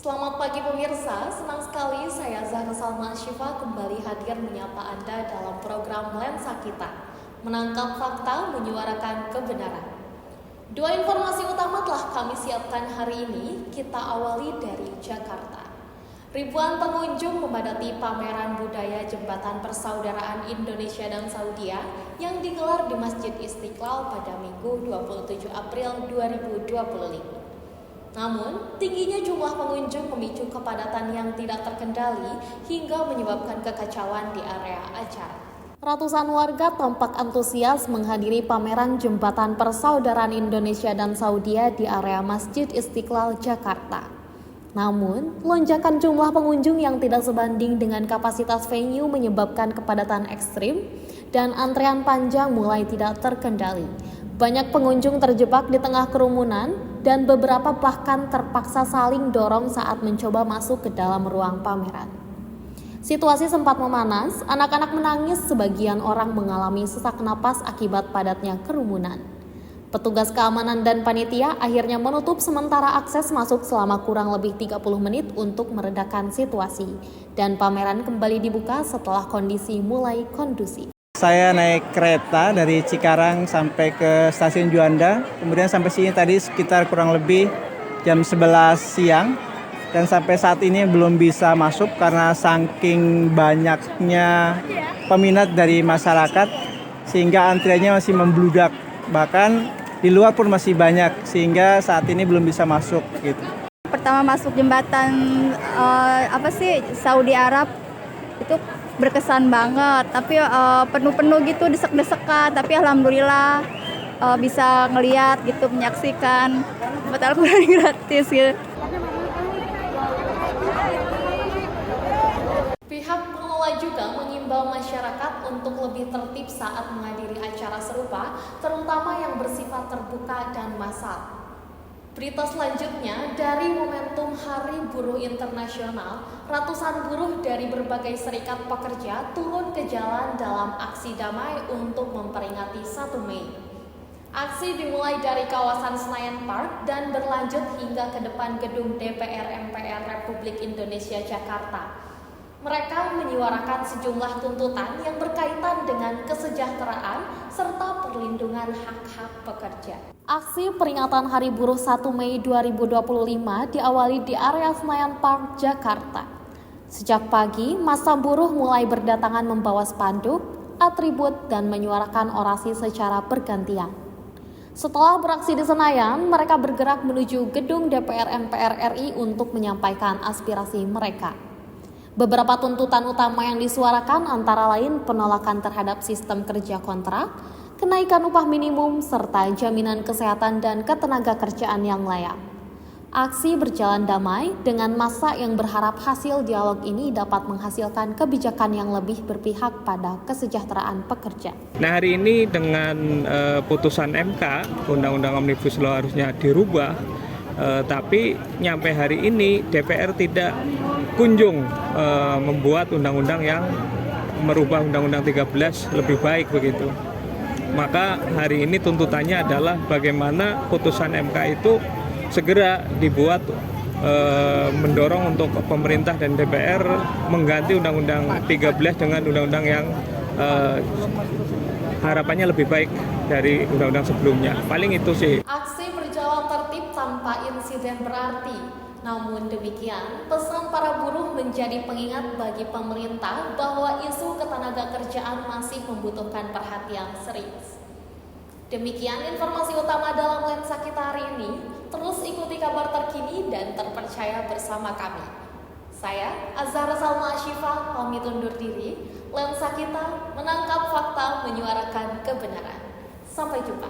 Selamat pagi pemirsa, senang sekali saya Zahra Salma Syifa kembali hadir menyapa Anda dalam program Lensa Kita, menangkap fakta, menyuarakan kebenaran. Dua informasi utama telah kami siapkan hari ini, kita awali dari Jakarta. Ribuan pengunjung memadati pameran budaya Jembatan Persaudaraan Indonesia dan Saudi yang digelar di Masjid Istiqlal pada Minggu 27 April 2025. Namun, tingginya jumlah pengunjung memicu kepadatan yang tidak terkendali hingga menyebabkan kekacauan di area acara. Ratusan warga tampak antusias menghadiri pameran Jembatan Persaudaraan Indonesia dan Saudi di area Masjid Istiqlal, Jakarta. Namun, lonjakan jumlah pengunjung yang tidak sebanding dengan kapasitas venue menyebabkan kepadatan ekstrim dan antrean panjang mulai tidak terkendali. Banyak pengunjung terjebak di tengah kerumunan dan beberapa bahkan terpaksa saling dorong saat mencoba masuk ke dalam ruang pameran. Situasi sempat memanas, anak-anak menangis, sebagian orang mengalami sesak napas akibat padatnya kerumunan. Petugas keamanan dan panitia akhirnya menutup sementara akses masuk selama kurang lebih 30 menit untuk meredakan situasi, dan pameran kembali dibuka setelah kondisi mulai kondusif. Saya naik kereta dari Cikarang sampai ke stasiun Juanda, kemudian sampai sini tadi sekitar kurang lebih jam 11 siang, dan sampai saat ini belum bisa masuk karena saking banyaknya peminat dari masyarakat sehingga antriannya masih membludak, bahkan di luar pun masih banyak sehingga saat ini belum bisa masuk gitu. Pertama masuk jembatan Saudi Arab itu berkesan banget, tapi penuh-penuh gitu, desek-desekan, tapi alhamdulillah bisa ngeliat gitu, menyaksikan buat Al-Quran gratis gitu. Pihak pengelola juga mengimbau masyarakat untuk lebih tertib saat menghadiri acara serupa, terutama yang bersifat terbuka dan massal. Berita selanjutnya, dari momentum Hari Buruh Internasional, ratusan buruh dari berbagai serikat pekerja turun ke jalan dalam aksi damai untuk memperingati 1 Mei. Aksi dimulai dari kawasan Senayan Park dan berlanjut hingga ke depan gedung DPR MPR Republik Indonesia Jakarta. Mereka menyuarakan sejumlah tuntutan yang berkaitan dengan kesejahteraan serta perlindungan hak-hak pekerja. Aksi peringatan Hari Buruh 1 Mei 2025 diawali di area Senayan Park, Jakarta. Sejak pagi, massa buruh mulai berdatangan membawa spanduk, atribut, dan menyuarakan orasi secara bergantian. Setelah beraksi di Senayan, mereka bergerak menuju gedung DPR MPR RI untuk menyampaikan aspirasi mereka. Beberapa tuntutan utama yang disuarakan antara lain penolakan terhadap sistem kerja kontrak, kenaikan upah minimum, serta jaminan kesehatan dan ketenaga kerjaan yang layak. Aksi berjalan damai dengan massa yang berharap hasil dialog ini dapat menghasilkan kebijakan yang lebih berpihak pada kesejahteraan pekerja. Nah, hari ini dengan putusan MK, Undang-Undang Omnibus Law harusnya dirubah, tapi nyampe hari ini DPR tidak kunjung membuat undang-undang yang merubah Undang-Undang 13 lebih baik begitu. Maka hari ini tuntutannya adalah bagaimana putusan MK itu segera dibuat, mendorong untuk pemerintah dan DPR mengganti Undang-Undang 13 dengan undang-undang yang harapannya lebih baik dari undang-undang sebelumnya. Paling itu sih. Aksi berjalan tertib tanpa insiden berarti. Namun demikian, pesan para buruh menjadi pengingat bagi pemerintah bahwa isu ketenaga kerjaan masih membutuhkan perhatian serius. Demikian informasi utama dalam Lensa Kita hari ini. Terus ikuti kabar terkini dan terpercaya bersama kami. Saya Zahra Salma Syifa pamit undur diri. Lensa Kita menangkap fakta, menyuarakan kebenaran. Sampai jumpa.